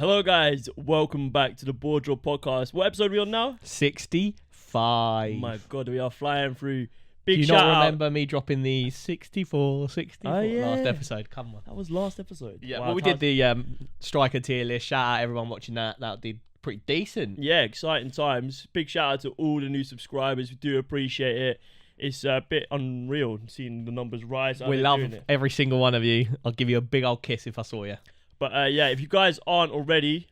Hello guys, welcome back to the BoreDraw podcast. What episode are we on now? 65. My God, we are flying through. Big Do you shout not out. remember me dropping the 64 last episode? Come on. That was last episode. Yeah, Wow, well, we did the striker tier list. Shout out everyone watching that. That did pretty decent. Yeah, exciting times. Big shout out to all the new subscribers. We do appreciate it. It's a bit unreal seeing the numbers rise. We love every single one of you. I'll give you a big old kiss if I saw you. But yeah, if you guys aren't already,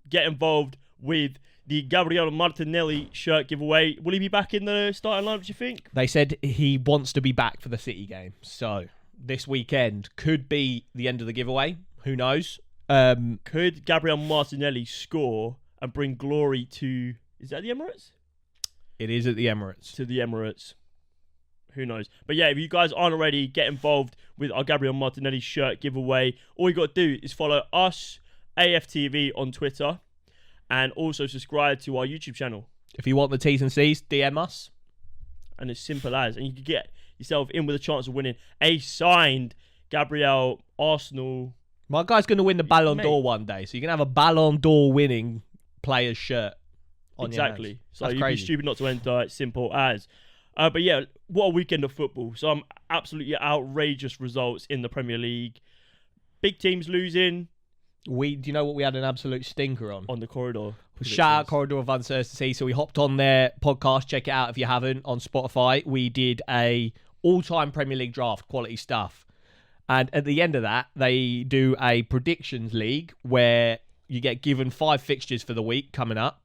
get involved with the Gabriel Martinelli shirt giveaway. Will he be back in the starting lineup, do you think? They said he wants to be back for the City game. So this weekend could be the end of the giveaway. Who knows? Could Gabriel Martinelli score and bring glory to... Is that the Emirates? It is at the Emirates. To the Emirates. Who knows? But yeah, if you guys aren't already, get involved with our Gabriel Martinelli shirt giveaway. All you got to do is follow us, AFTV, on Twitter, and also subscribe to our YouTube channel. If you want the T's and C's, DM us. And it's simple as. And you can get yourself in with a chance of winning a signed Gabriel Arsenal. My guy's going to win the Ballon d'Or one day, so you can have a Ballon d'Or winning player's shirt on your hands. Exactly. So That's you'd be crazy. stupid not to enter. It's simple as. But yeah, what a weekend of football. Some absolutely outrageous results in the Premier League. Big teams losing. Do you know what we had an absolute stinker on? On the corridor. Shout out Corridor of Uncertainty. So we hopped on their podcast. Check it out if you haven't on Spotify. We did a all-time Premier League draft, quality stuff. And at the end of that, they do a predictions league where you get given 5 fixtures for the week coming up.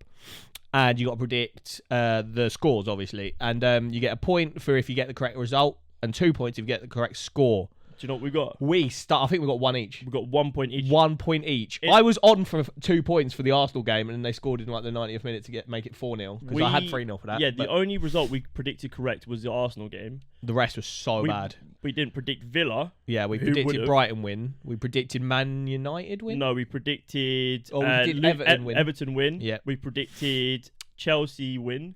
And you got to predict the scores, obviously. And you get a point for if you get the correct result and 2 points if you get the correct score. Do you know what we got? I think we got 1 each. We got 1 point each. 1 point each. I was on for 2 points for the Arsenal game, and then they scored in like the 90th minute to make it 4-0 because I had 3-0 for that. Yeah, the only result we predicted correct was the Arsenal game. The rest was so bad. We didn't predict Villa. Yeah, we predicted Brighton win. We predicted Man United win. No, we predicted Everton win. Yeah, we predicted Chelsea win.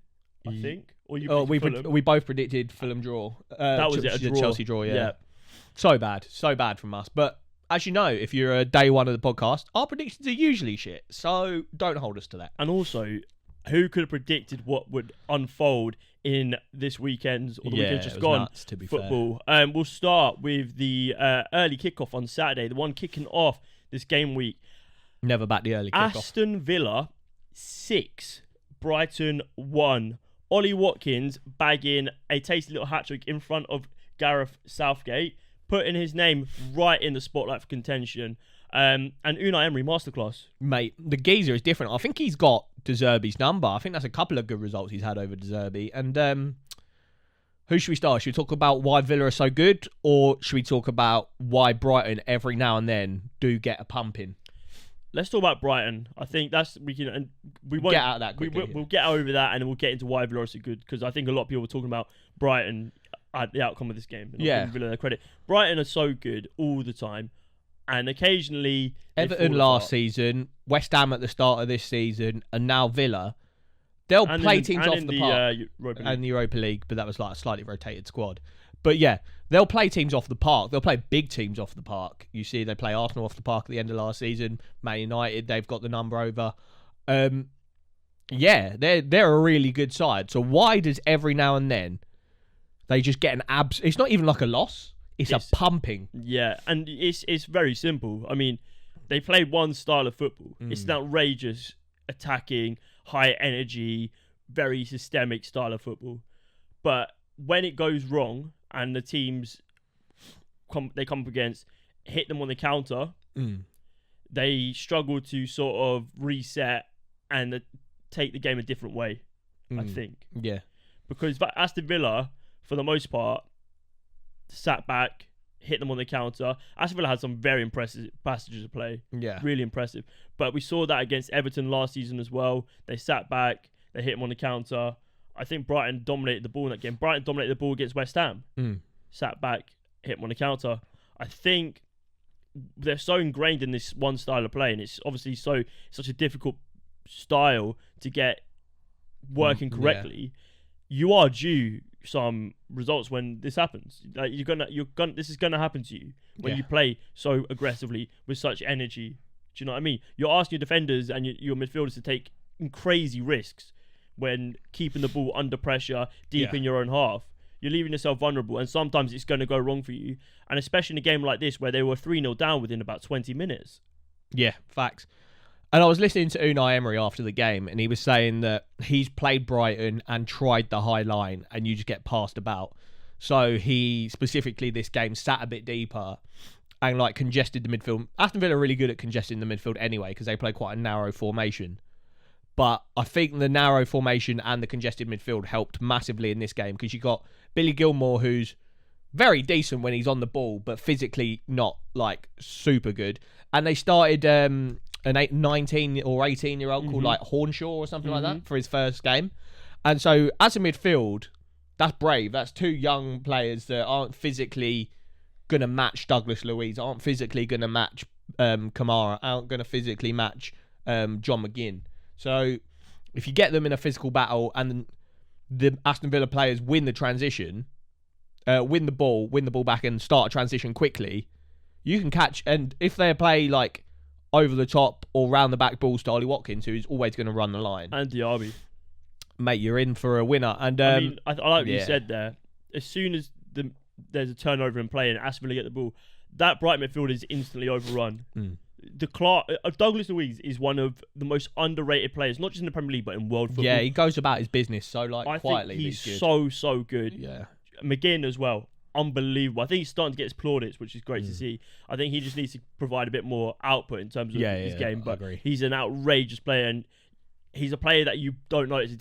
I think. Or we both predicted Fulham draw. That was it. A draw. Chelsea draw. Yeah. So bad from us. But as you know, if you're a day one of the podcast, our predictions are usually shit. So don't hold us to that. And also, who could have predicted what would unfold in this weekend's or the weekend just gone nuts, to be football? We'll start with the early kickoff on Saturday, the one kicking off this game week. Never back the early kickoff. Aston Villa 6, Brighton 1. Ollie Watkins bagging a tasty little hat-trick in front of Gareth Southgate, putting his name right in the spotlight for contention. And Unai Emery masterclass. Mate, the geezer is different. I think he's got De Zerbi's number. I think that's a couple of good results he's had over De Zerbi. And who should we start? Should we talk about why Villa are so good, or should we talk about why Brighton every now and then do get a pumping? Let's talk about Brighton. I think we won't get out of that quickly. We'll get over that, and then we'll get into why Villa are so good, because I think a lot of people are talking about Brighton at the outcome of this game. Yeah, Villa their credit. Brighton are so good all the time, and occasionally Everton last season, West Ham at the start of this season, and now Villa. They'll play teams off the park and the Europa League, but that was like a slightly rotated squad. But yeah, they'll play teams off the park. They'll play big teams off the park. You see, they play Arsenal off the park at the end of last season. Man United, they've got the number over. Yeah, they're a really good side. So why does every now and then they just get an abs? It's not even like a loss. It's a pumping. Yeah, and it's very simple. I mean, they play one style of football. It's an outrageous, attacking, high energy, very systemic style of football. But when it goes wrong and the teams they come up against hit them on the counter, they struggle to sort of reset and take the game a different way, I think. Yeah. Because Aston Villa, for the most part, sat back, hit them on the counter. Aston Villa had some very impressive passages of play. Yeah. Really impressive. But we saw that against Everton last season as well. They sat back, they hit them on the counter. I think Brighton dominated the ball in that game. Brighton dominated the ball against West Ham. Sat back, hit them on the counter. I think they're so ingrained in this one style of play, and it's obviously such a difficult style to get working correctly. You are due some results when this happens. Like this is gonna happen to you when you play so aggressively with such energy. Do you know what I mean? You're asking your defenders and your midfielders to take crazy risks when keeping the ball under pressure deep in your own half. You're leaving yourself vulnerable, and sometimes it's going to go wrong for you. And especially in a game like this where they were 3-0 down within about 20 minutes. Yeah, facts. And I was listening to Unai Emery after the game, and he was saying that he's played Brighton and tried the high line, and you just get passed about. So he, specifically this game, sat a bit deeper and like congested the midfield. Aston Villa are really good at congesting the midfield anyway, because they play quite a narrow formation. But I think the narrow formation and the congested midfield helped massively in this game, because you got Billy Gilmore, who's very decent when he's on the ball, but physically not like super good. And they started an 19 or 18-year-old called like Hornshaw or something like that for his first game. And so as a midfield, that's brave. That's two young players that aren't physically going to match Douglas Luiz, aren't physically going to match Kamara, aren't going to physically match John McGinn. So if you get them in a physical battle and the Aston Villa players win the transition, win the ball back and start a transition quickly, you can catch. And if they play like over the top or round the back balls to Ollie Watkins, who's always going to run the line, and Diaby, mate, you're in for a winner. And I mean, I like what you said there. As soon as there's a turnover in play and Aston Villa get the ball, that Brighton midfield is instantly overrun. Douglas Luiz is one of the most underrated players, not just in the Premier League but in world football. Yeah, he goes about his business so quietly. Think he's good. so good. Yeah, McGinn as well, unbelievable. I think he's starting to get his plaudits, which is great to see. I think he just needs to provide a bit more output in terms of his game. But he's an outrageous player, and he's a player that you don't notice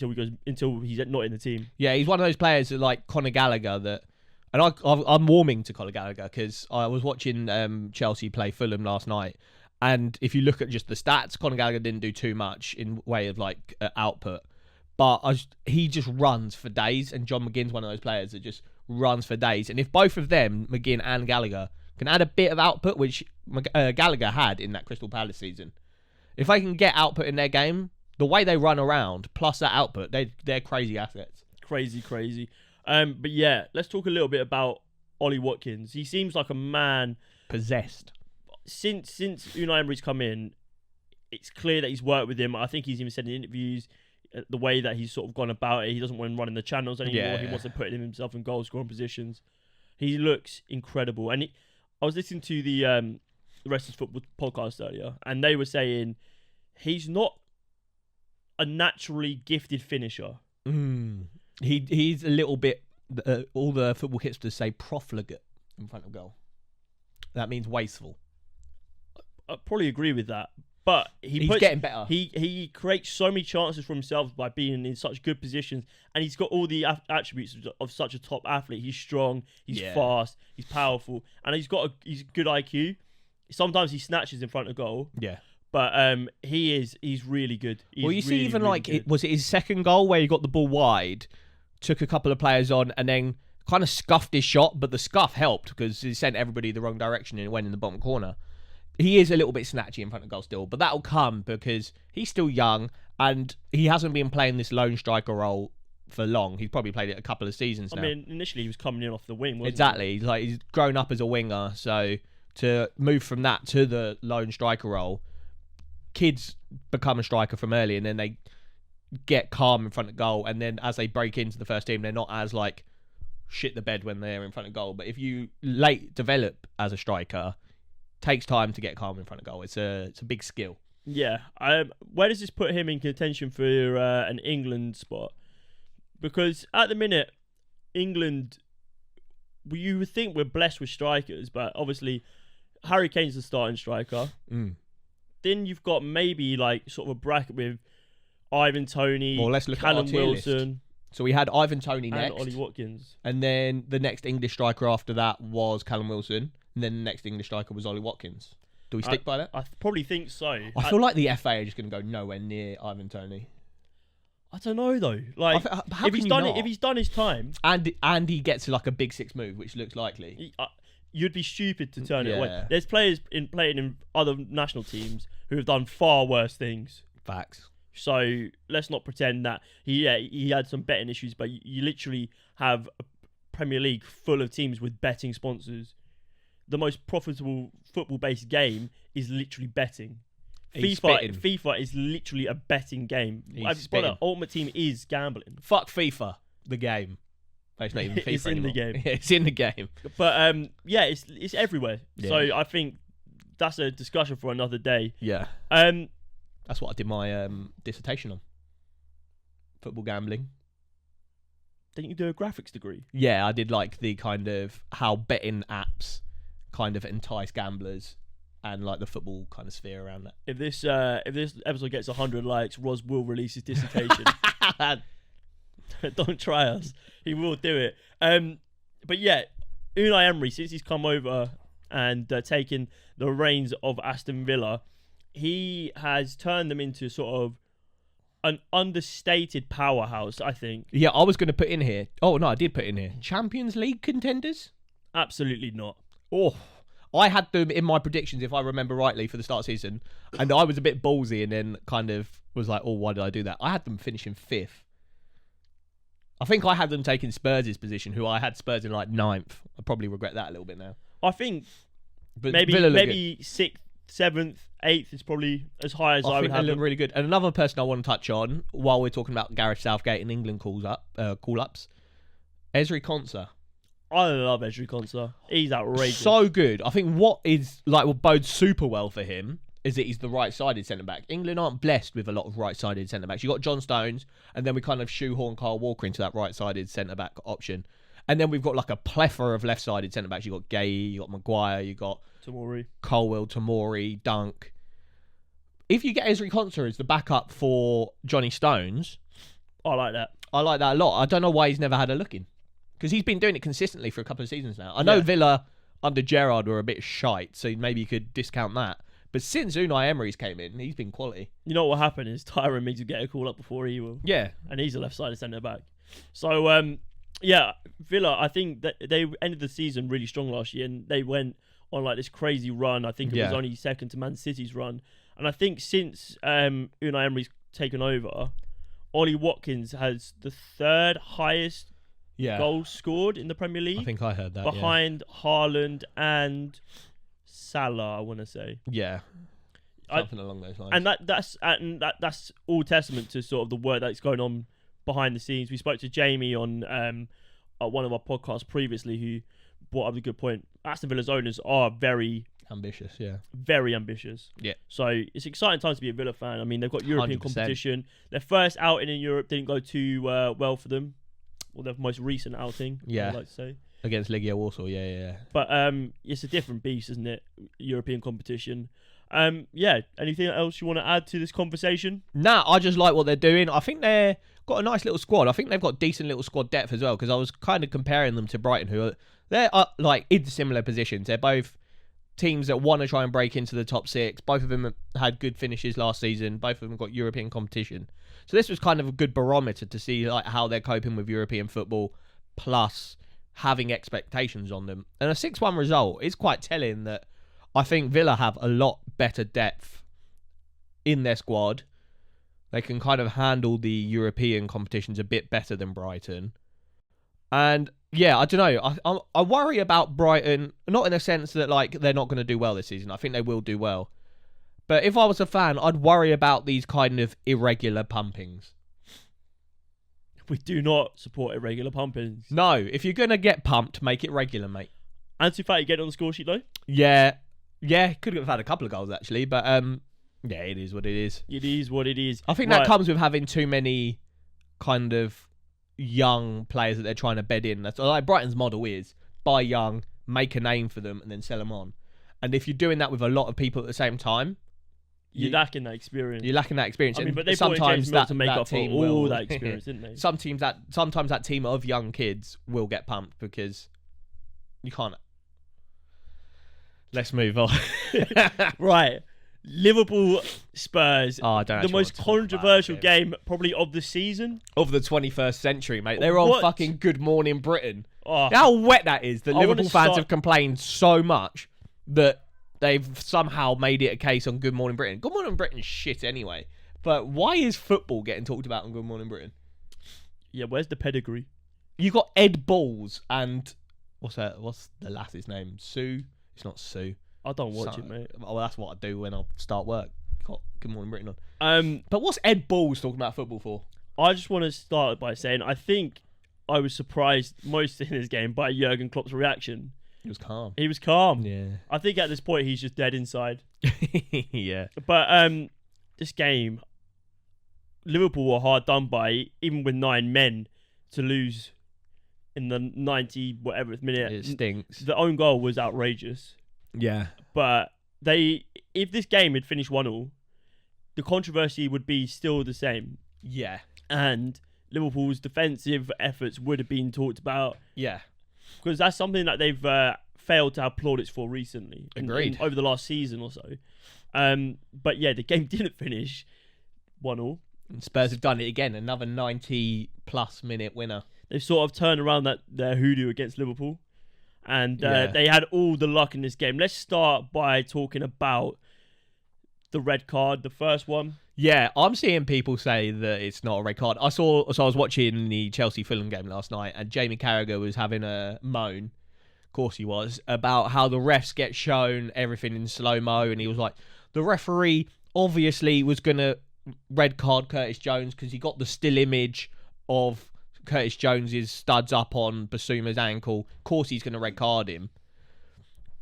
until he's not in the team. Yeah, he's one of those players that like Conor Gallagher that. And I'm warming to Conor Gallagher because I was watching Chelsea play Fulham last night. And if you look at just the stats, Conor Gallagher didn't do too much in way of like output. But he just runs for days. And John McGinn's one of those players that just runs for days. And if both of them, McGinn and Gallagher, can add a bit of output, which Gallagher had in that Crystal Palace season, if they can get output in their game, the way they run around, plus that output, they're crazy assets. Crazy. But yeah, let's talk a little bit about Ollie Watkins. He seems like a man possessed. Since Unai Emery's come in, it's clear that he's worked with him. I think he's even said in interviews the way that he's sort of gone about it. He doesn't want him running the channels anymore. Yeah. He wants to put himself in goal scoring positions. He looks incredible. And I was listening to the Rest is Football podcast earlier, and they were saying he's not a naturally gifted finisher. He's a little bit, all the football hipsters say profligate in front of goal. That means wasteful. I probably agree with that. But he's getting better. He creates so many chances for himself by being in such good positions. And he's got all the attributes of such a top athlete. He's strong, he's fast, he's powerful. And he's a good IQ. Sometimes he snatches in front of goal. Yeah. But he's really good. Well, you see, even was it his second goal where he got the ball wide, took a couple of players on, and then kind of scuffed his shot, but the scuff helped because he sent everybody the wrong direction and it went in the bottom corner. He is a little bit snatchy in front of goal still, but that'll come because he's still young and he hasn't been playing this lone striker role for long. He's probably played it a couple of seasons now. I mean, initially he was coming in off the wing, wasn't he? Exactly. He's grown up as a winger, so to move from that to the lone striker role, kids become a striker from early and then they get calm in front of goal, and then as they break into the first team, they're not as like shit the bed when they're in front of goal. But if you late develop as a striker, takes time to get calm in front of goal. It's a big skill. Yeah. Where does this put him in contention for an England spot? Because at the minute, England, you would think we're blessed with strikers, but obviously Harry Kane's the starting striker. Then you've got maybe like sort of a bracket with Ivan Toney, Callum Wilson. So we had Ivan Toney next. And Ollie Watkins. And then the next English striker after that was Callum Wilson. And then the next English striker was Ollie Watkins. Do we stick by that? I probably think so. I feel like the FA are just going to go nowhere near Ivan Toney. I don't know though. Like, if he's done his time, and he gets like a big six move, which looks likely, you'd be stupid to turn it away. There's players playing in other national teams who have done far worse things. Facts. So let's not pretend that he had some betting issues, but you literally have a Premier League full of teams with betting sponsors. The most profitable football-based game is literally betting. FIFA is literally a betting game. Ultimate Team is gambling. Fuck FIFA, the game. It's not even FIFA It's in anymore. the game. It's in the game. But it's everywhere. Yeah. So I think that's a discussion for another day. Yeah. That's what I did my dissertation on. Football gambling. Didn't you do a graphics degree? Yeah, I did like the kind of how betting apps kind of entice gamblers and like the football kind of sphere around that. If this episode gets 100 likes, Roz will release his dissertation. Don't try us. He will do it. But yeah, Unai Emery, since he's come over and taken the reins of Aston Villa, he has turned them into sort of an understated powerhouse, I think. Yeah, I was going to put in here. Oh, no, I did put in here. Champions League contenders? Absolutely not. Oh, I had them in my predictions, if I remember rightly, for the start of the season. And I was a bit ballsy and then kind of was like, oh, why did I do that? I had them finishing 5th. I think I had them taking Spurs' position, who I had Spurs in like 9th. I probably regret that a little bit now. I think But maybe 6th, 7th, 8th is probably as high as I would think have they look them. really good. And another person I want to touch on while we're talking about Gareth Southgate and England call-ups, Ezri Konsa. I love Ezri Konsa. He's outrageous. So good. I think what will bode super well for him is that he's the right-sided centre-back. England aren't blessed with a lot of right-sided centre-backs. You've got John Stones, and then we kind of shoehorn Kyle Walker into that right-sided centre-back option. And then we've got like a plethora of left-sided centre-backs. You've got Gay, you've got Maguire, you've got Tomori, Colwell, Tomori, Dunk. If you get Ezri Konsa as the backup for Johnny Stones, I like that. I like that a lot. I don't know why he's never had a look in. Because he's been doing it consistently for a couple of seasons now. I know Villa under Gerrard were a bit shite, so maybe you could discount that. But since Unai Emery's came in, he's been quality. You know what happened is Tyrone Mings will get a call up before he will. Yeah. And he's a left-sided centre-back. So, Villa, I think that they ended the season really strong last year, and they went on like this crazy run. I think it was only second to Man City's run. And I think since Unai Emery's taken over, Ollie Watkins has the 3rd highest goals scored in the Premier League. I think I heard that. Behind Haaland and Salah, I want to say. Yeah. Something along those lines. And that's all testament to sort of the work that's going on behind the scenes. We spoke to Jamie on one of our podcasts previously, who brought up a good point. Aston Villa's owners are very ambitious, yeah. Very ambitious. Yeah. So it's exciting times to be a Villa fan. I mean, they've got European 100%. competition. Their first outing in Europe didn't go too well for them. Or their most recent outing, I'd like to say. Against Legia Warsaw, yeah. But it's a different beast, isn't it? European competition. Anything else you want to add to this conversation? Nah, I just like what they're doing. I think they've got a nice little squad. I think they've got decent little squad depth as well, because I was kind of comparing them to Brighton, who they're like in similar positions. They're both teams that want to try and break into the top 6. Both of them have had good finishes last season. Both of them got European competition. So this was kind of a good barometer to see like how they're coping with European football, plus having expectations on them. And a 6-1 result is quite telling that I think Villa have a lot better depth in their squad. They can kind of handle the European competitions a bit better than Brighton. And yeah, I don't know. I worry about Brighton, not in a sense that like they're not going to do well this season. I think they will do well. But if I was a fan, I'd worry about these kind of irregular pumpings. We do not support irregular pumpings. No, if you're going to get pumped, make it regular, mate. Ansu Fati get on the score sheet though? Yeah, could have had a couple of goals actually, but yeah, it is what it is. It is what it is. I think that comes with having too many kind of young players that they're trying to bed in. That's like Brighton's model is buy young, make a name for them, and then sell them on. And if you're doing that with a lot of people at the same time, you're lacking that experience. I mean, but they brought in James Milner to make up for all that experience, didn't they? Sometimes that team of young kids will get pumped because you can't. Let's move on. Right. Liverpool Spurs. The most controversial game probably of the season. Of the 21st century, mate. They were on fucking Good Morning Britain. Oh. How wet that is. The Liverpool fans have complained so much that they've somehow made it a case on Good Morning Britain. Good Morning Britain's shit anyway. But why is football getting talked about on Good Morning Britain? Yeah, where's the pedigree? You got Ed Balls and what's the lass's name? Sue? It's not Sue. I don't watch it, mate. Well, that's what I do when I start work. got Good Morning Britain on. But what's Ed Balls talking about football for? I just want to start by saying I think I was surprised most in this game by Jurgen Klopp's reaction. He was calm. He was calm. Yeah. I think at this point he's just dead inside. Yeah. But this game, Liverpool were hard done by, even with 9 men, to lose in the 90 whatever minute. It stinks. The own goal was outrageous. Yeah. But if this game had finished 1-1, the controversy would be still the same. Yeah. And Liverpool's defensive efforts would have been talked about. Yeah. Because that's something that they've failed to have plaudits for recently. Agreed. Over the last season or so. But yeah, the game didn't finish 1-1. And Spurs have done it again. Another 90-plus minute winner. They've sort of turned around their hoodoo against Liverpool. And they had all the luck in this game. Let's start by talking about the red card, the first one. Yeah, I'm seeing people say that it's not a red card. I was watching the Chelsea-Fulham game last night, and Jamie Carragher was having a moan, of course he was, about how the refs get shown everything in slow-mo, and he was like, the referee obviously was going to red card Curtis Jones because he got the still image of Curtis Jones's studs up on Basuma's ankle. Of course he's going to red card him.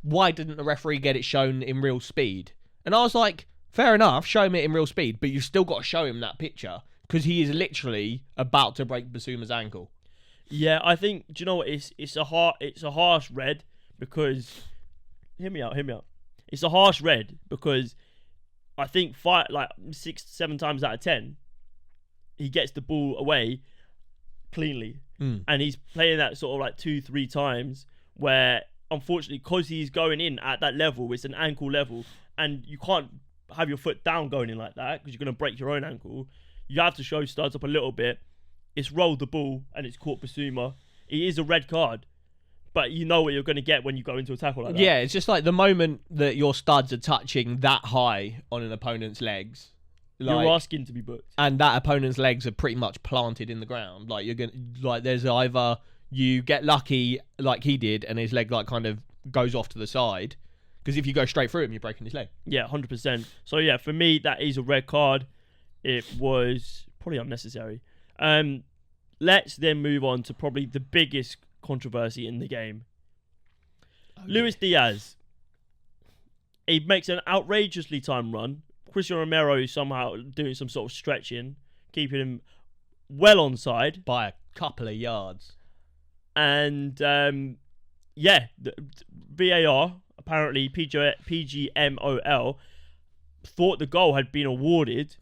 Why didn't the referee get it shown in real speed? And I was like, fair enough, show him it in real speed, but you've still got to show him that picture because he is literally about to break Basuma's ankle. Yeah, I think, do you know what? It's a harsh red because, hear me out. It's a harsh red because I think 6-7 times out of 10, he gets the ball away cleanly, and he's playing that sort of like 2-3 times where, unfortunately, because he's going in at that level, it's an ankle level, and you can't have your foot down going in like that because you're going to break your own ankle. You have to show studs up a little bit. It's rolled the ball and it's caught Basuma. It is a red card, but you know what you're going to get when you go into a tackle like that. Yeah, it's just like the moment that your studs are touching that high on an opponent's legs, you're asking to be booked, and that opponent's legs are pretty much planted in the ground. Like there's either you get lucky like he did, and his leg kind of goes off to the side. Because if you go straight through him, you're breaking his leg. Yeah, 100%. So yeah, for me, that is a red card. It was probably unnecessary. Let's then move on to probably the biggest controversy in the game. Luis Diaz. He makes an outrageously timed run. Christian Romero is somehow doing some sort of stretching, keeping him well onside. By a couple of yards. And the VAR... apparently PGMOL thought the goal had been awarded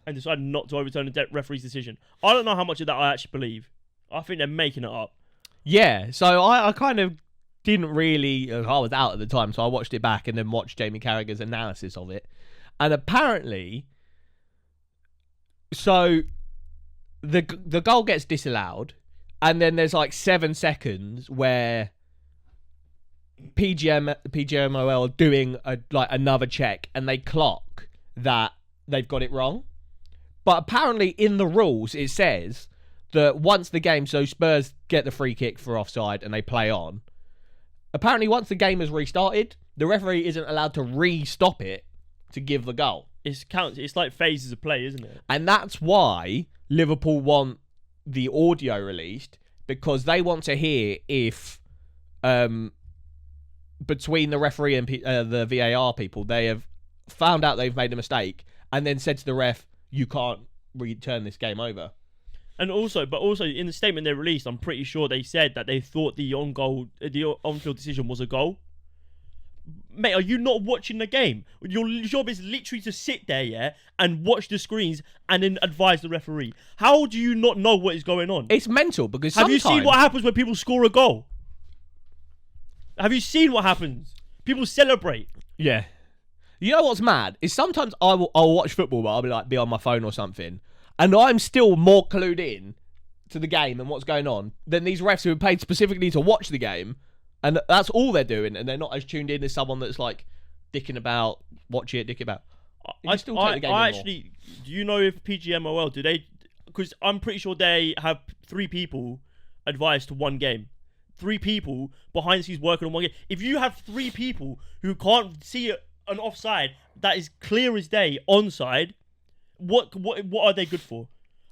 and decided not to overturn the referee's decision. I don't know how much of that I actually believe. I think they're making it up. Yeah, so I kind of didn't really... I was out at the time, so I watched it back and then watched Jamie Carragher's analysis of it. And apparently... So, the goal gets disallowed, and then there's 7 seconds where... PGMOL are doing another check and they clock that they've got it wrong. But apparently in the rules it says that once the game, so Spurs get the free kick for offside and they play on. Apparently once the game has restarted, the referee isn't allowed to re-stop it to give the goal. It's like phases of play, isn't it? And that's why Liverpool want the audio released, because they want to hear if between the referee and the VAR people, they have found out they've made a mistake and then said to the ref, you can't return this game over. And also in the statement they released, I'm pretty sure they said that they thought the on-field decision was a goal. Mate, are you not watching the game? Your job is literally to sit there, yeah, and watch the screens and then advise the referee. How do you not know what is going on? It's mental because have you seen what happens when people score a goal? Have you seen what happens? People celebrate. Yeah. You know what's mad? Is sometimes I'll watch football, but I'll be on my phone or something, and I'm still more clued in to the game and what's going on than these refs who are paid specifically to watch the game, and that's all they're doing, and they're not as tuned in as someone that's dicking about, watch it, dick about. I still take the game actually, do you know if PGMOL, do they, because I'm pretty sure they have 3 people advised to one game. 3 people behind the scenes working on one game. If you have 3 people who can't see an offside that is clear as day onside, what are they good for?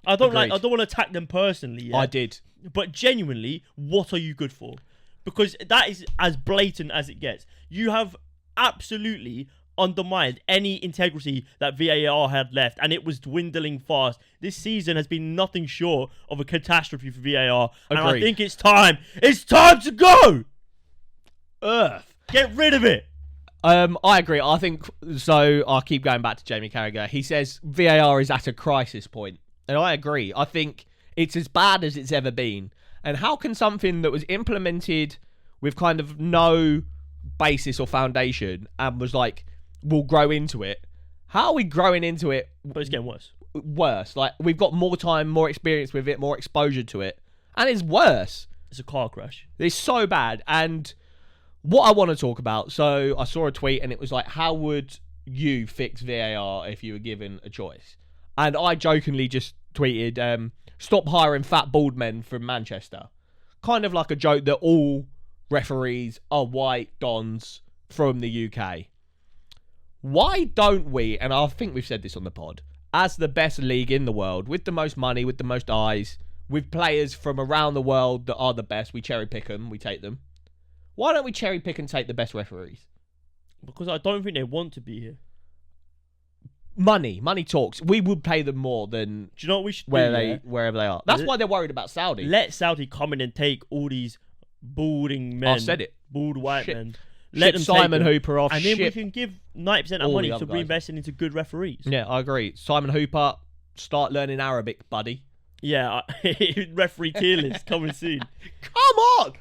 I don't Agreed. I don't want to attack them personally. Yeah? I did. But genuinely, what are you good for? Because that is as blatant as it gets. You have absolutely undermined any integrity that VAR had left, and it was dwindling fast. This season has been nothing short of a catastrophe for VAR, and I think it's time. It's time to go. Get rid of it. I agree. I think so. I'll keep going back to Jamie Carragher. He says VAR is at a crisis point, and I agree. I think it's as bad as it's ever been. And how can something that was implemented with kind of no basis or foundation and was like, we'll grow into it? How are we growing into it? But it's getting worse. Worse. Like, we've got more time, more experience with it, more exposure to it, and it's worse. It's a car crash. It's so bad. And what I want to talk about, so I saw a tweet and it was like, how would you fix VAR if you were given a choice? And I jokingly just tweeted, stop hiring fat bald men from Manchester. Kind of like a joke that all referees are white dons from the UK. Why don't we, and I think we've said this on the pod, as the best league in the world, with the most money, with the most eyes, with players from around the world that are the best, we cherry pick them, we take them. Why don't we cherry pick and take the best referees? Because I don't think they want to be here. Money talks. We would pay them more than. Do you know what we should wherever they are. That's why they're worried about Saudi. Let Saudi come in and take all these balding men. I said it. Bald white men. Let them Simon Hooper off. And then we can give 90% of money to reinvesting into good referees. Yeah, I agree. Simon Hooper, start learning Arabic, buddy. Yeah, referee tier list coming soon. Come on!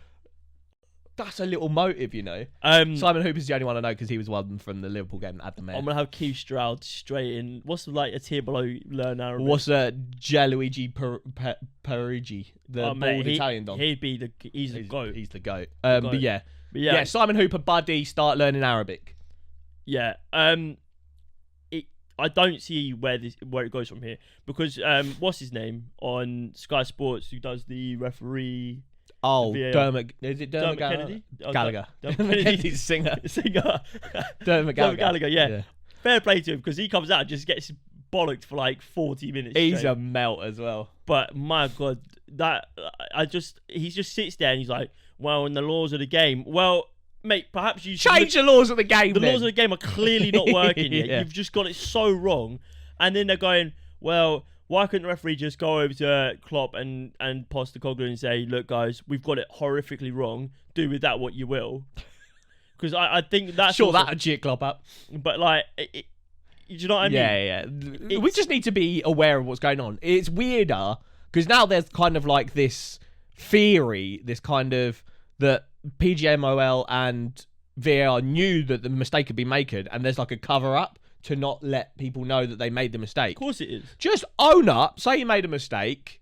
That's a little motive, you know. Simon Hooper's the only one I know because he was one from the Liverpool game at the Met. I'm going to have Keith Stroud straight in. What's like a tier below learn Arabic? What's Gianluigi Parigi, the bald Italian don? He's the GOAT. He's the GOAT. But yeah, Simon Hooper, buddy, start learning Arabic. Yeah. I don't see where it goes from here because what's his name on Sky Sports who does the referee? Oh, Dermot. Is it Dermot Kennedy? Gallagher. Dermot Kennedy. He's singer. Dermot Gallagher, yeah. Fair play to him because he comes out and just gets bollocked for like 40 minutes. He's a melt as well. But my God, he just sits there and he's like, well, in the laws of the game. Well, mate, perhaps you should change the laws of the game. The laws of the game are clearly not working yet. You've just got it so wrong. And then they're going, well, why couldn't the referee just go over to Klopp and Postecoglou and say, look, guys, we've got it horrifically wrong. Do with that what you will. Because I think that's... Sure, that'll cheer Klopp up. But, like, do you know what I mean? Yeah. We just need to be aware of what's going on. It's weirder, because now there's kind of like this theory, this kind of... that PGMOL and VAR knew that the mistake had been made, and there's like a cover-up to not let people know that they made the mistake. Of course it is. Just own up, say you made a mistake,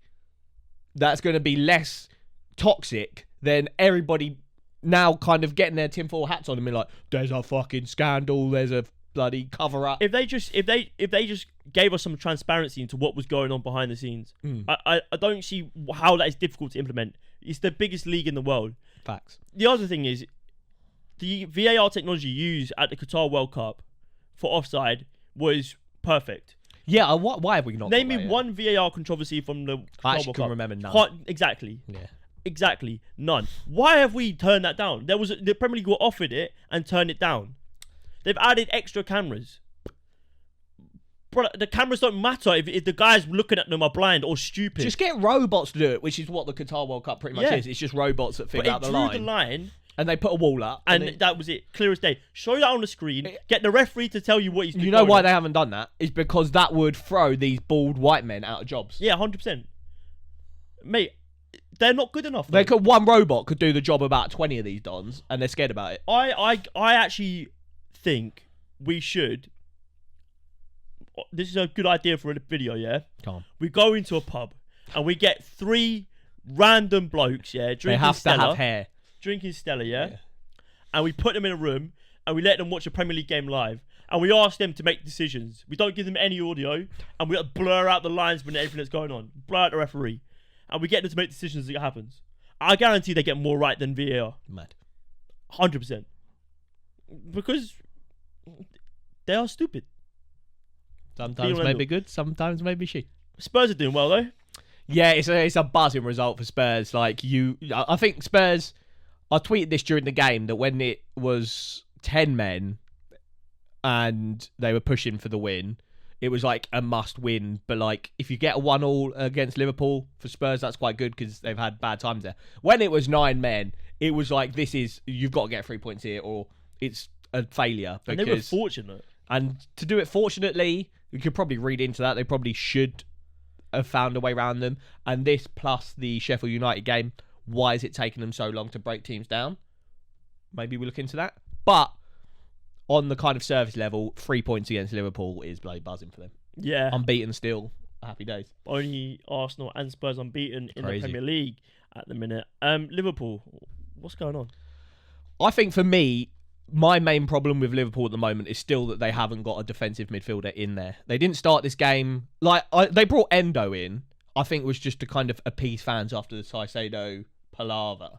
that's going to be less toxic than everybody now kind of getting their tinfoil hats on and being like, there's a fucking scandal, there's a bloody cover-up. If they just gave us some transparency into what was going on behind the scenes, I don't see how that is difficult to implement. It's the biggest league in the world. Facts. The other thing is, the VAR technology used at the Qatar World Cup for offside was perfect. Yeah, why have we not? Name me one VAR controversy from the Qatar I World can Cup. Remember none. Exactly. Yeah. Exactly. None. Why have we turned that down? The Premier League were offered it and turned it down. They've added extra cameras. Bro, the cameras don't matter if the guys looking at them are blind or stupid. Just get robots to do it, which is what the Qatar World Cup pretty much is. It's just robots that figure out the line. But it drew the line. And they put a wall up. And that was it. Clear as day. Show that on the screen. Get the referee to tell you what he's doing. You know why they haven't done that? Is because that would throw these bald white men out of jobs. Yeah, 100%. Mate, they're not good enough. One robot could do the job about 20 of these dons, and they're scared about it. I actually think we should... This is a good idea for a video, yeah? Come on. We go into a pub, and we get 3 random blokes, yeah? They have to have hair. Drinking Stella, yeah? And we put them in a room and we let them watch a Premier League game live and we ask them to make decisions. We don't give them any audio and we blur out the lines when everything that's going on. Blur out the referee. And we get them to make decisions as it happens. I guarantee they get more right than VAR. Mad. 100%. Because They are stupid. Sometimes maybe good, sometimes maybe shit. Spurs are doing well though. Yeah, it's a buzzing result for Spurs. Like I think Spurs. I tweeted this during the game that when it was 10 men and they were pushing for the win, it was like a must win. But like if you get a 1-1 against Liverpool for Spurs, that's quite good because they've had bad times there. When it was 9 men, it was like you've got to get 3 points here or it's a failure. And they were fortunate. And to do it fortunately, you could probably read into that. They probably should have found a way around them. And this plus the Sheffield United game, why is it taking them so long to break teams down? Maybe we look into that. But on the kind of service level, 3 points against Liverpool is bloody buzzing for them. Yeah. Unbeaten still. Happy days. Only Arsenal and Spurs unbeaten in the Premier League at the minute. Liverpool, what's going on? I think for me, my main problem with Liverpool at the moment is still that they haven't got a defensive midfielder in there. They didn't start this game. They brought Endo in. I think it was just to kind of appease fans after the Caicedo palaver.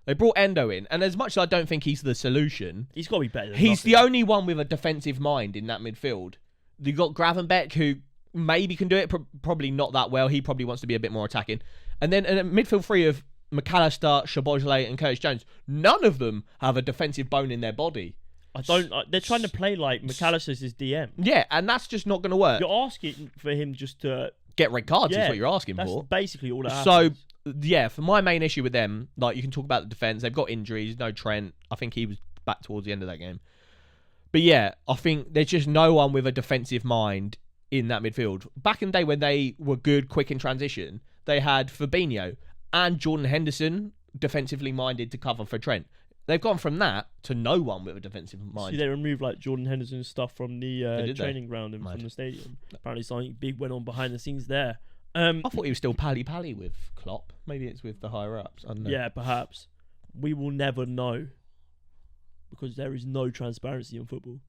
They brought Endo in, and as much as I don't think he's the solution, he's got to be better than he's nothing. the only one with a defensive mind in that midfield. You've got Gravenberch, who maybe can do it, probably not that well. He probably wants to be a bit more attacking. And then a midfield three of McAllister, Szoboszlai and Curtis Jones. None of them have a defensive bone in their body. They're trying to play like McAllister's his DM. Yeah, and that's just not going to work. You're asking for him just to get red cards is what you're asking that's for. Basically all that happens. So, yeah, for my main issue with them, like you can talk about the defence. They've got injuries. No Trent. I think he was back towards the end of that game. But yeah, I think there's just no one with a defensive mind in that midfield. Back in the day when they were good, quick in transition, they had Fabinho and Jordan Henderson defensively minded to cover for Trent. They've gone from that to no one with a defensive mind. See, they removed like Jordan Henderson's stuff from the training ground and from the stadium. Apparently something big went on behind the scenes there. I thought he was still pally-pally with Klopp. Maybe it's with the higher-ups. I don't know. Yeah, perhaps. We will never know because there is no transparency in football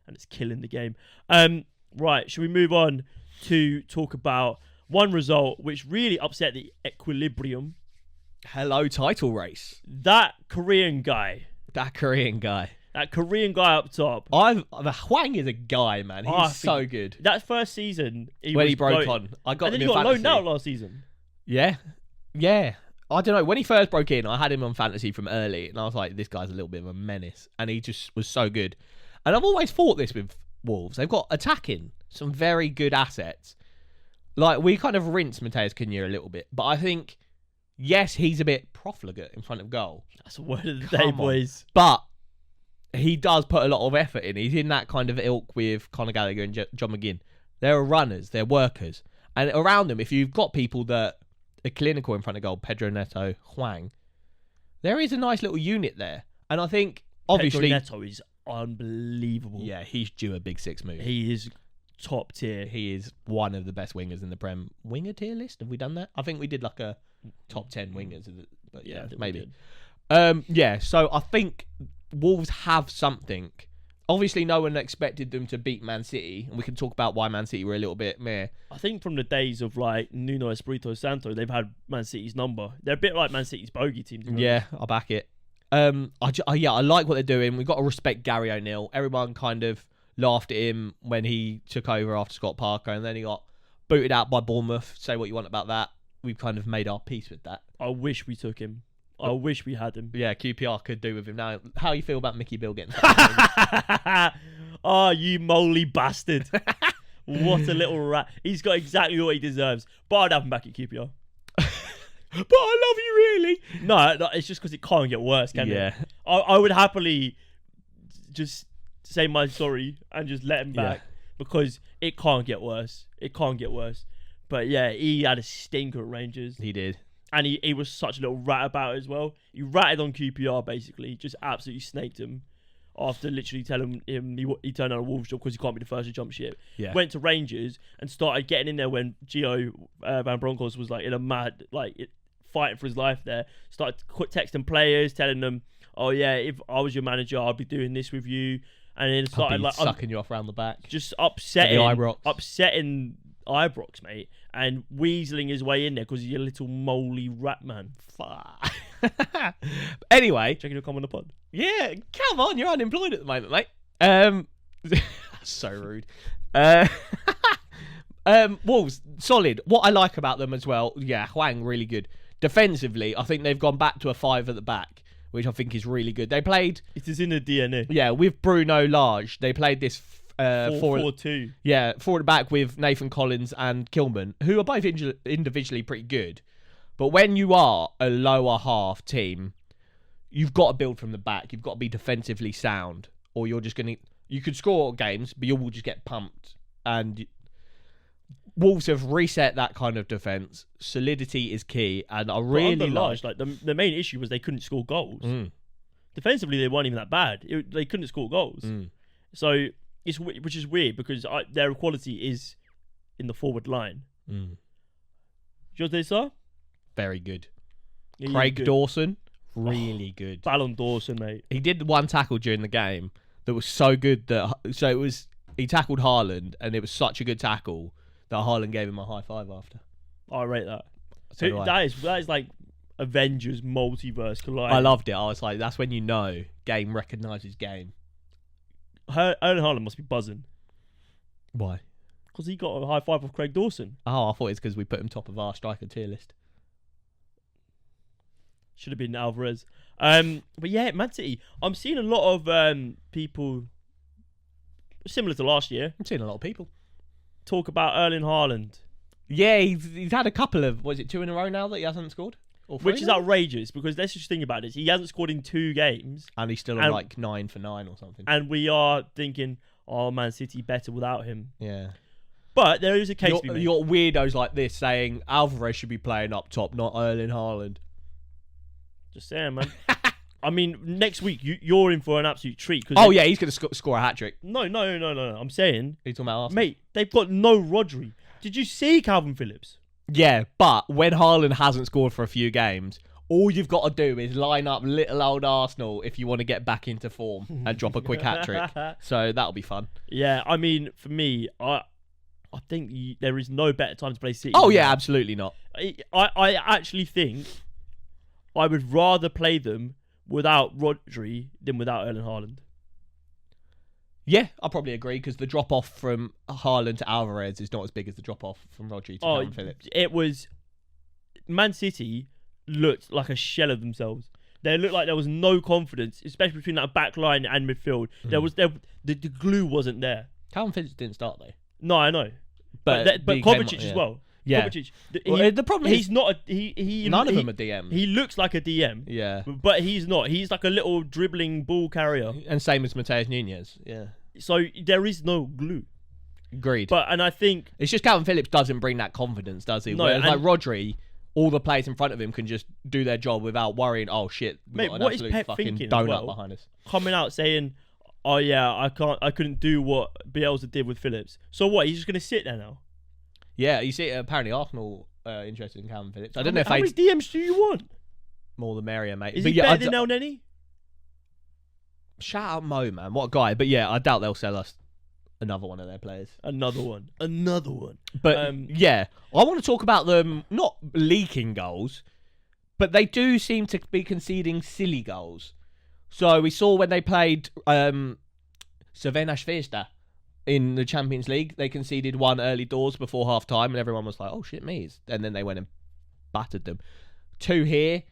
and it's killing the game. Right, should we move on to talk about one result which really upset the equilibrium? Hello, title race. That Korean guy That Korean guy up top. The Hwang is a guy, man. He's so good. That first season, when he broke on, I got. And then he got loaned out last season. Yeah. I don't know. When he first broke in, I had him on fantasy from early, and I was like, this guy's a little bit of a menace, and he just was so good. And I've always thought this with Wolves. They've got attacking some very good assets. Like we kind of rinse Mateus Cunha a little bit, but I think. Yes, he's a bit profligate in front of goal. That's a word of the day, boys. But he does put a lot of effort in. He's in that kind of ilk with Conor Gallagher and John McGinn. They're runners. They're workers. And around them, if you've got people that are clinical in front of goal, Pedro Neto, Hwang, there is a nice little unit there. And I think, obviously... Pedro Neto is unbelievable. Yeah, he's due a big six move. He is top tier. He is one of the best wingers in the Prem. Winger tier list? Have we done that? I think we did like a top 10 wingers. But yeah maybe. So I think Wolves have something. Obviously, no one expected them to beat Man City, and we can talk about why Man City were a little bit meh. I think from the days of like Nuno Espirito Santo, they've had Man City's number. They're a bit like Man City's bogey team. Yeah, I'll back it. I like what they're doing. We've got to respect Gary O'Neill. Everyone kind of laughed at him when he took over after Scott Parker, and then he got booted out by Bournemouth. Say what you want about that. We've kind of made our peace with that. I wish we took him. I wish we had him. Yeah, QPR could do with him now. How you feel about Mickey Bill getting Oh, you moly bastard. What a little rat. He's got exactly what he deserves. But I'd have him back at QPR. But I love you, really. No, it's just because it can't get worse, can it? Yeah. I would happily just say my sorry and just let him back because it can't get worse. It can't get worse. But yeah, he had a stinker at Rangers. He did. And he was such a little rat about it as well. He ratted on QPR basically, just absolutely snaked him after literally telling him he turned down a Wolves job because he can't be the first to jump ship. Yeah. Went to Rangers and started getting in there when Gio Van Bronckhorst was like in a mad, fighting for his life there. Started texting players, telling them, oh yeah, if I was your manager, I'd be doing this with you. And then started sucking you off around the back. Just upsetting Ibrox, mate, and weaseling his way in there because he's a little moly rat man. Fuck. Anyway, checking to come on the pod. Yeah, come on, you're unemployed at the moment, mate. So rude. Wolves, solid. What I like about them as well, Hwang, really good. Defensively, I think they've gone back to a 5 at the back, which I think is really good. They played... It is in the DNA. Yeah, with Bruno Lage, they played this... 4-4-2. Yeah, forward at back with Nathan Collins and Kilman, who are both individually pretty good. But when you are a lower half team, you've got to build from the back. You've got to be defensively sound, or you're just going to... You could score games, but you will just get pumped. And Wolves have reset that kind of defence. Solidity is key, and I really like the main issue was they couldn't score goals. Defensively, they weren't even that bad. They couldn't score goals. So... which is weird because their quality is in the forward line. Jose Sa? Very good. Yeah, Craig good. Dawson? Really good. Ballon Dawson, mate. He did one tackle during the game that was so good that... So it was... He tackled Haaland and it was such a good tackle that Haaland gave him a high five after. I rate that. So that is like Avengers multiverse collide. I loved it. I was like, that's when you know game recognises game. Erling Haaland must be buzzing. Why? Because he got a high five of Craig Dawson. Oh, I thought it's because we put him top of our striker tier list. Should have been Alvarez. But yeah, Man City. I'm seeing a lot of people similar to last year. I'm seeing a lot of people talk about Erling Haaland. Yeah, he's had a couple of... Was it 2 in a row now that he hasn't scored? Which is outrageous because let's just think about this. He hasn't scored in 2 games. And he's still on like 9 for 9 or something. And we are thinking, oh, Man City better without him. Yeah. But there is a case to be made. You got weirdos like this saying Alvarez should be playing up top, not Erling Haaland. Just saying, man. I mean, next week, you're in for an absolute treat. Oh, yeah, he's going to score a hat-trick. No. I'm saying... Are you talking about Arsenal? Mate, they've got no Rodri. Did you see Calvin Phillips? Yeah, but when Haaland hasn't scored for a few games, all you've got to do is line up little old Arsenal if you want to get back into form and drop a quick hat-trick. So that'll be fun. Yeah, I mean, for me, I think there is no better time to play City. Oh, yeah, absolutely not. I actually think I would rather play them without Rodri than without Erling Haaland. Yeah, I probably agree because the drop-off from Haaland to Alvarez is not as big as the drop-off from Rodri to Calvin Phillips. It was... Man City looked like a shell of themselves. They looked like there was no confidence, especially between that back line and midfield. The glue wasn't there. Calvin Phillips didn't start, though. No, I know. But Kovacic as well. Yeah. Kovacic, the problem he's not a... None of them are DM. He looks like a DM. Yeah. But he's not. He's like a little dribbling ball carrier. And same as Mateus Nunes. Yeah. So there is no glue. Agreed. And I think... It's just Calvin Phillips doesn't bring that confidence, does he? No, Whereas like Rodri, all the players in front of him can just do their job without worrying, oh shit, we've got an absolute Pep fucking thinking donut behind us. Coming out saying, oh yeah, I couldn't do what Bielsa did with Phillips. So what, he's just going to sit there now? Yeah, you see, apparently Arsenal interested in Calvin Phillips. I don't know if how many DMs do you want? More the merrier, mate. Is he better than El Neni? Shout out Mo, man. What a guy. But yeah, I doubt they'll sell us another one of their players. Another one. But yeah, I want to talk about them not leaking goals, but they do seem to be conceding silly goals. So we saw when they played Crvena Zvezda in the Champions League, they conceded one early doors before half time, and everyone was like, oh shit, me. And then they went and battered them. 2 here.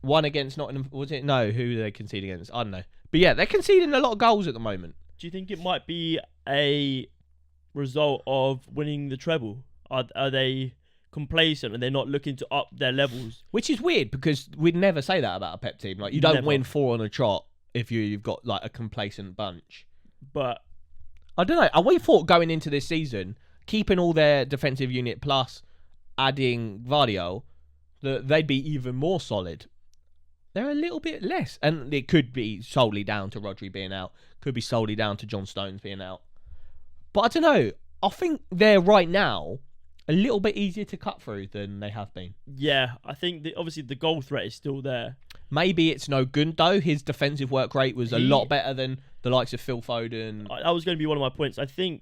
One against Nottingham. Was it? No, who did they concede against? I don't know. But yeah, they're conceding a lot of goals at the moment. Do you think it might be a result of winning the treble? Are they complacent and they're not looking to up their levels? Which is weird because we'd never say that about a Pep team. Like, you don't win 4 on a trot if you've got like a complacent bunch. But I don't know. We thought going into this season, keeping all their defensive unit plus adding Vardio, that they'd be even more solid. They're a little bit less. And it could be solely down to Rodri being out. Could be solely down to John Stones being out. But I don't know. I think they're right now a little bit easier to cut through than they have been. Yeah, I think obviously the goal threat is still there. Maybe it's no Gundo. His defensive work rate was a lot better than the likes of Phil Foden. That was going to be one of my points. I think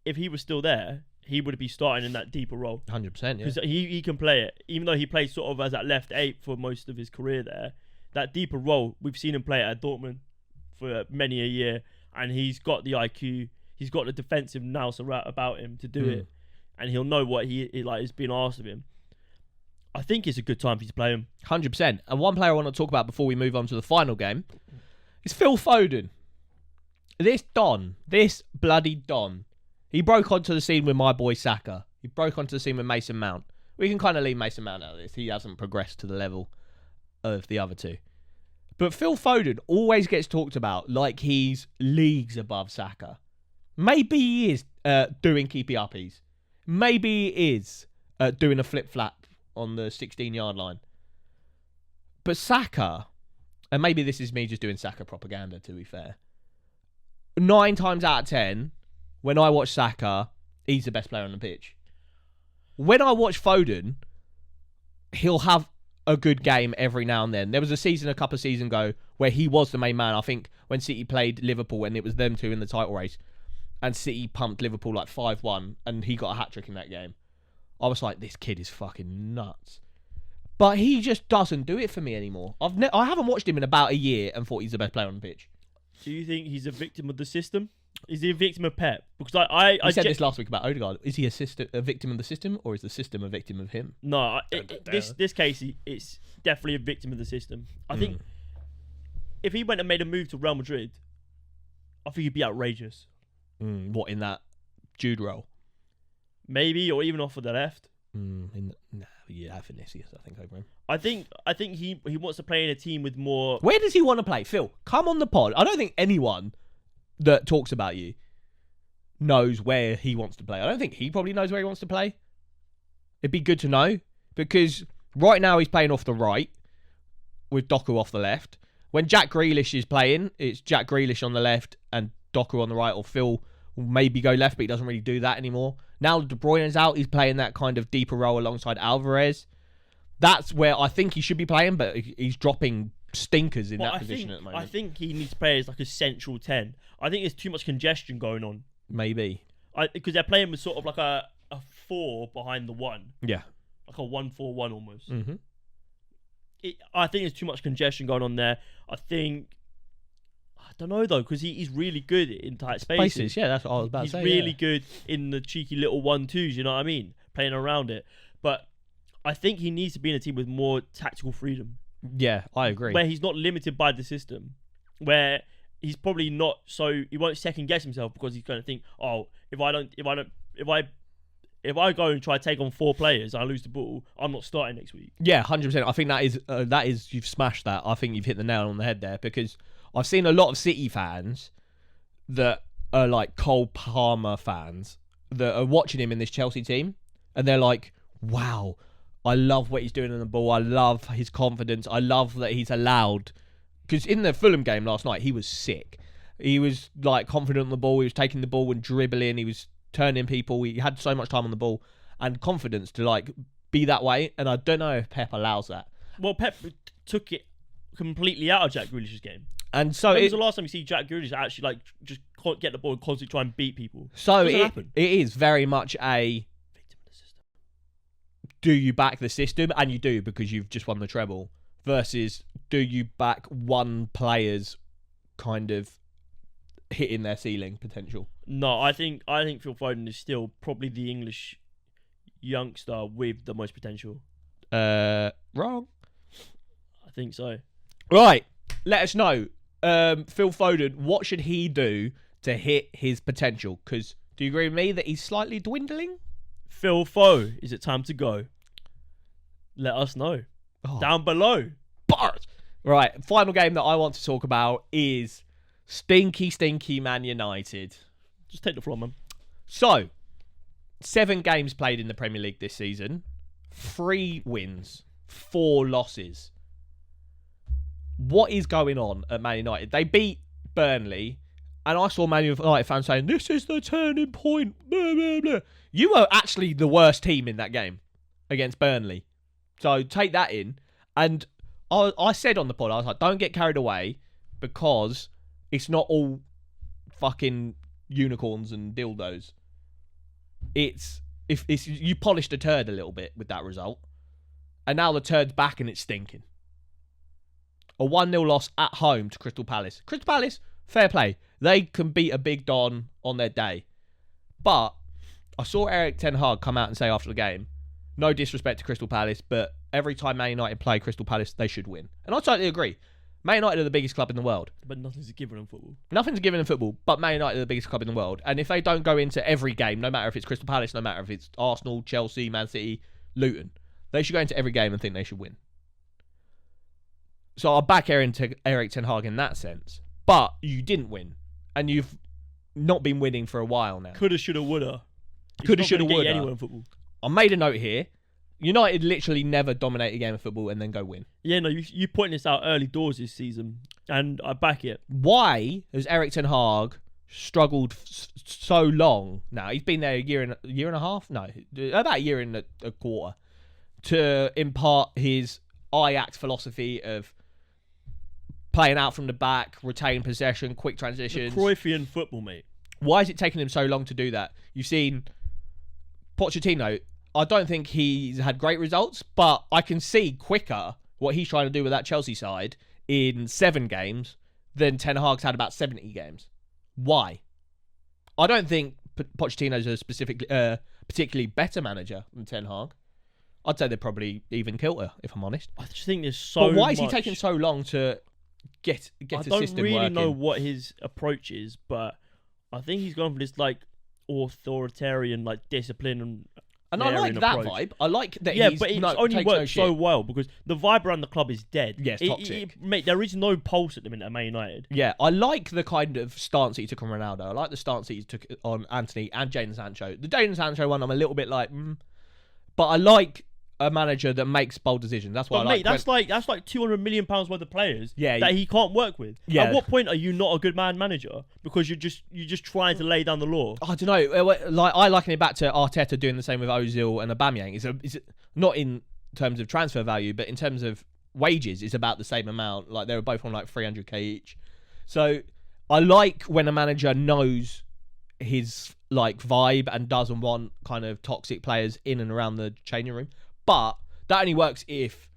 if he was still there, he would be starting in that deeper role. 100%, yeah. Because he can play it. Even though he played sort of as that left 8 for most of his career there, that deeper role, we've seen him play it at Dortmund for many a year. and he's got the IQ, he's got the defensive nous about him to do it, and he'll know what he like is being asked of him. I think it's a good time for you to play him. 100%. And one player I want to talk about before we move on to the final game is Phil Foden. This bloody Don, he broke onto the scene with my boy Saka. He broke onto the scene with Mason Mount. We can kind of leave Mason Mount out of this. He hasn't progressed to the level of the other two. But Phil Foden always gets talked about like he's leagues above Saka. Maybe he is doing keepy uppies. Maybe he is doing a flip-flap on the 16-yard line. But Saka, and maybe this is me just doing Saka propaganda, to be fair, 9 times out of 10, when I watch Saka, he's the best player on the pitch. When I watch Foden, he'll have a good game every now and then. There was a couple of seasons ago, where he was the main man. I think when City played Liverpool and it was them two in the title race, and City pumped Liverpool like 5-1, and he got a hat-trick in that game. I was like, this kid is fucking nuts. But he just doesn't do it for me anymore. I haven't watched him in about a year and thought he's the best player on the pitch. Do you think he's a victim of the system? Is he a victim of Pep? Because I said this last week about Odegaard. Is he a victim of the system, or is the system a victim of him? No, this case, it's definitely a victim of the system. I think if he went and made a move to Real Madrid, I think he'd be outrageous. What, in that Jude role? Maybe, or even off of the left. Vinicius, I think, over him. I think he wants to play in a team with more... Where does he want to play? Phil, come on the pod. I don't think anyone that talks about you knows where he wants to play. I don't think he probably knows where he wants to play. It'd be good to know, because right now he's playing off the right with Doku off the left. When Jack Grealish is playing, it's Jack Grealish on the left and Doku on the right, or Phil will maybe go left, but he doesn't really do that anymore. Now De Bruyne's out, he's playing that kind of deeper role alongside Alvarez. That's where I think he should be playing, but he's dropping stinkers in that position at the moment. I think he needs to play as like a central 10. I think there's too much congestion going on. Maybe. Because they're playing with sort of like a 4 behind the 1. Yeah. Like a 1-4-1 almost. Mm-hmm. I think there's too much congestion going on there. I don't know though, because he's really good in tight spaces. Yeah, that's what I was about to say. He's really good in the cheeky little 1-2s, you know what I mean? Playing around it. But I think he needs to be in a team with more tactical freedom. Yeah, I agree. Where he's not limited by the system. Where he's probably not he won't second guess himself, because he's going to think, oh, if I go and try to take on 4 players and I lose the ball, I'm not starting next week. Yeah, 100%. I think that is you've smashed that. I think you've hit the nail on the head there, because I've seen a lot of City fans that are like Cole Palmer fans that are watching him in this Chelsea team, and they're like, wow, I love what he's doing on the ball. I love his confidence. I love that he's allowed... Because in the Fulham game last night, he was sick. He was like confident on the ball. He was taking the ball and dribbling. He was turning people. He had so much time on the ball and confidence to like be that way. And I don't know if Pep allows that. Well, Pep took it completely out of Jack Grealish's game. And so when was the last time you see Jack Grealish actually like just get the ball and constantly try and beat people? So it is very much a victim of the system. Do you back the system? And you do, because you've just won the treble. Versus, do you back one player's kind of hitting their ceiling potential? No, I think Phil Foden is still probably the English youngster with the most potential. Wrong. I think so. Right, let us know. Phil Foden, what should he do to hit his potential? Because do you agree with me that he's slightly dwindling? Phil Foe, is it time to go? Let us know. Down below. Bars. Right, final game that I want to talk about is stinky Man United. Just take the floor, man. So, 7 games played in the Premier League this season. 3 wins, 4 losses. What is going on at Man United? They beat Burnley, and I saw Man United fans saying, this is the turning point. Blah, blah, blah. You were actually the worst team in that game against Burnley. So take that in. And I said on the pod, I was like, don't get carried away, because it's not all fucking unicorns and dildos. It's you polished a turd a little bit with that result. And now the turd's back and it's stinking. A 1-0 loss at home to Crystal Palace. Crystal Palace, fair play. They can beat a big Don on their day. But I saw Erik ten Hag come out and say after the game, no disrespect to Crystal Palace, but every time Man United play Crystal Palace, they should win. And I totally agree. Man United are the biggest club in the world. But nothing's a given in football. Nothing's a given in football, but Man United are the biggest club in the world. And if they don't go into every game, no matter if it's Crystal Palace, no matter if it's Arsenal, Chelsea, Man City, Luton, they should go into every game and think they should win. So I'll back Erik ten Hag in that sense. But you didn't win. And you've not been winning for a while now. Coulda, shoulda, woulda. Coulda, shoulda, woulda. Anyone in football. I made a note here. United literally never dominate a game of football and then go win. Yeah, no, you pointed this out early doors this season, and I back it. Why has Erik ten Hag struggled so long now? He's been there a year and a half? No, about a year and a quarter to impart his Ajax philosophy of playing out from the back, retain possession, quick transitions. The Cruyffian football, mate. Why is it taking him so long to do that? You've seen Pochettino. I don't think he's had great results, but I can see quicker what he's trying to do with that Chelsea side in 7 games than Ten Hag's had about 70 games. Why? I don't think Pochettino's a particularly better manager than Ten Hag. I'd say they're probably even kilter, if I'm honest. I just think there's so But why is much... he taking so long to get a system working? I don't really know what his approach is, but I think he's gone for this like authoritarian, like discipline and I like that approach. Vibe. I like that. Yeah, but it's only worked so well because the vibe around the club is dead. Yeah, it's toxic. Mate, there is no pulse at the minute at Man United. Yeah, I like the kind of stance that he took on Ronaldo. I like the stance that he took on Anthony and Jadon Sancho. The Jadon Sancho one, I'm a little bit like, but I like a manager that makes bold decisions. That's why. But mate, that's like £200 million worth of players that he can't work with. Yeah. At what point are you not a good manager because you're just trying to lay down the law? I don't know. Like I liken it back to Arteta doing the same with Ozil and Aubameyang. It's not in terms of transfer value, but in terms of wages, it's about the same amount. Like they were both on like 300k each. So I like when a manager knows his like vibe and doesn't want kind of toxic players in and around the changing room. But that only works if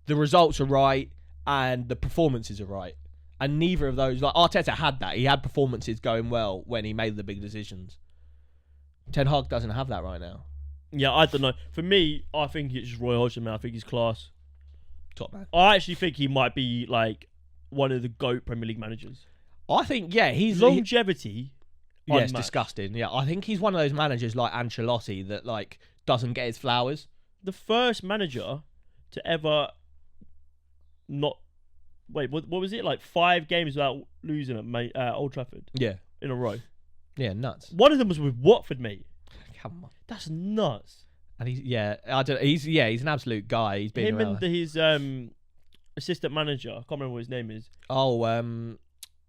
the results are right and the performances are right. And neither of those, like Arteta had that. He had performances going well when he made the big decisions. Ten Hag doesn't have that right now. Yeah, I don't know. For me, I think it's Roy Hodgson, man. I think he's class. Top man. I actually think he might be like one of the GOAT Premier League managers. I think, yeah, he's... Longevity. Yeah, it's disgusting. Yeah, I think he's one of those managers like Ancelotti that like doesn't get his flowers. The first manager to ever not... Wait, what was it? Like 5 games without losing at Old Trafford? Yeah. In a row. Yeah, nuts. One of them was with Watford, mate. Come on. That's nuts. And he's an absolute guy. He's been around. And his assistant manager, I can't remember what his name is. Oh,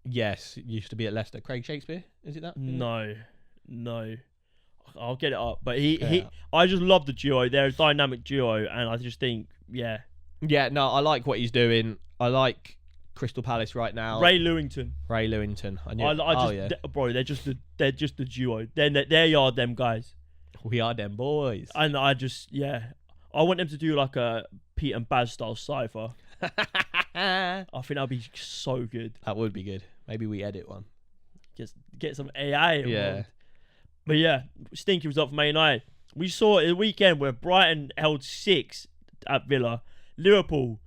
yes, used to be at Leicester. Craig Shakespeare, is it that? No. I'll get it up. But I just love the duo. They're a dynamic duo, and I just think, yeah. Yeah, no, I like what he's doing. I like Crystal Palace right now. Ray Lewington. Bro, they're just the duo. They are them guys. We are them boys. And I want them to do like a Pete and Baz style cypher. I think that'd be so good. That would be good. Maybe we edit one. Just get some AI involved. Yeah. But yeah, stinky result for Man United. We saw it the weekend where Brighton held 6 at Villa. Liverpool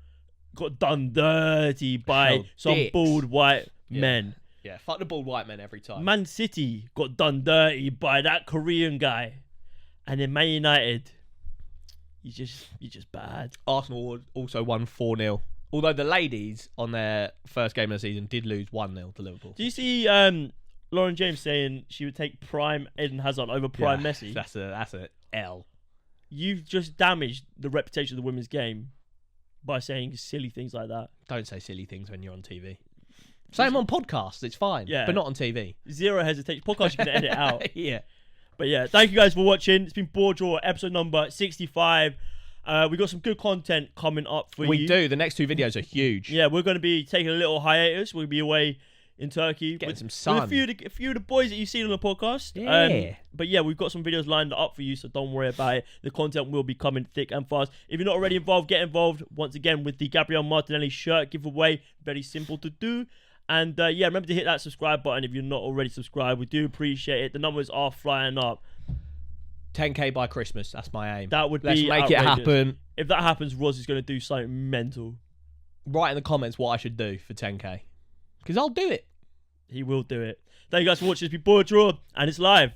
got done dirty by some bald white men. Yeah, fuck the bald white men every time. Man City got done dirty by that Korean guy. And then Man United, you're just bad. Arsenal also won 4-0. Although the ladies on their first game of the season did lose 1-0 to Liverpool. Do you see Lauren James saying she would take prime Eden Hazard over prime Messi? That's a L. You've just damaged the reputation of the women's game by saying silly things like that. Don't say silly things when you're on TV. Say them on podcasts, it's fine. Yeah. But not on TV. Zero hesitation. Podcast you can edit out. Yeah. But yeah, thank you guys for watching. It's been BoreDraw, episode number 65. We got some good content coming up for you. We do. The next 2 videos are huge. Yeah, we're going to be taking a little hiatus. We'll be away in Turkey. Getting some sun. With a few of the boys that you've seen on the podcast. Yeah. But yeah, we've got some videos lined up for you, so don't worry about it. The content will be coming thick and fast. If you're not already involved, get involved once again with the Gabriel Martinelli shirt giveaway. Very simple to do. And yeah, remember to hit that subscribe button if you're not already subscribed. We do appreciate it. The numbers are flying up. 10k by Christmas. That's my aim. That would Let's be make it happen. If that happens, Roz is going to do something mental. Write in the comments what I should do for 10k. Because I'll do it. He will do it. Thank you guys for watching. It's been BoreDraw, and it's live.